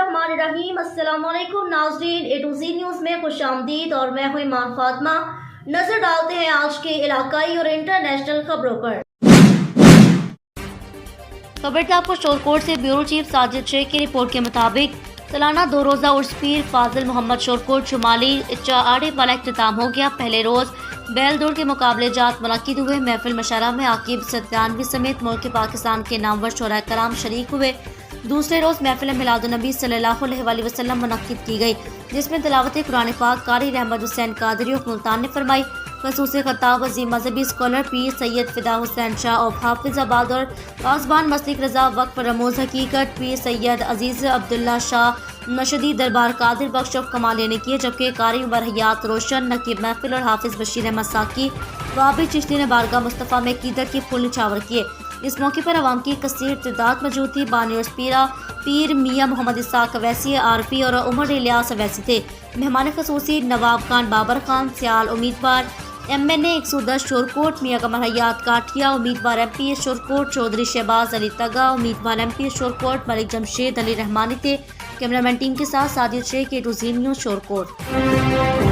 बिस्मिल्लाहिर्रहमानिर्रहीम। अस्सलाम वालेकुम नाज़रीन, ए टू ज़ेड न्यूज़ में खुश आमदीद और मैं हूँ इमान फातिमा। नजर डालते हैं आज के इलाकाई और इंटरनेशनल खबरों पर। खबरदार शोरकोट से ब्यूरो चीफ साजिद शेख की रिपोर्ट के मुताबिक सालाना 2 रोज़ा उर्स पीर फाजिल मोहम्मद शोरकोट शुमाली आड़े वाला इख्तिताम हो गया। पहले रोज़ बैल दौड़ के मुकाबले जात मुनक्किद हुए। महफिल मशारा में आकिब सत्यानवी समेत मुल्क पाकिस्तान के नामवर शोरा कराम शरीक हुए। दूसरे रोज़ महफिल मिलादुन्नबी सल्लल्लाहु अलैहि वसल्लम मुनक्किद की गई, जिसमें तिलावत कुरान पाक कारी रहमत हुसैन कादरी ऑफ मुल्तान ने फरमाई। खसूसी खताब अजीम मजहबी स्कॉलर पीर सैयद फिदा हुसैन शाह ऑफ हाफिजाबाद और पासबान मसलिक रजा वक्फ रमोज हकीकत पीर सैयद अजीज़ अब्दुल्ला शाह नशदी दरबार कादिर बख्श ऑफ कमालिया ने किए, जबकि कारी उमर हयात रोशन नकीब महफिल और हाफिज बशीर अहमद साकी वाबी चिश्ती ने बारगाह मुस्तफ़ा में कीदत की फूल निछावर किए। इस मौके पर अवाम की कसीर तादाद मौजूद थी। बानी पीरा पीर मियाँ मोहम्मद इसाक अवैसी आरफी और उमर इलियास अवैसी थे। मेहमान खसूसी नवाब खान बाबर खान सियाल उम्मीदवार MNA 110 शोरकोट, मियाँ कमर हयात काठिया उम्मीदवार MP शोरकोट, चौधरी शहबाज अली तगा उम्मीदवार MP शोरकोट, मलिक जमशेद अली रहमानी थे। कैमरामैन टीम के साथ Sajid Sheikh, A to Z news Shorkot.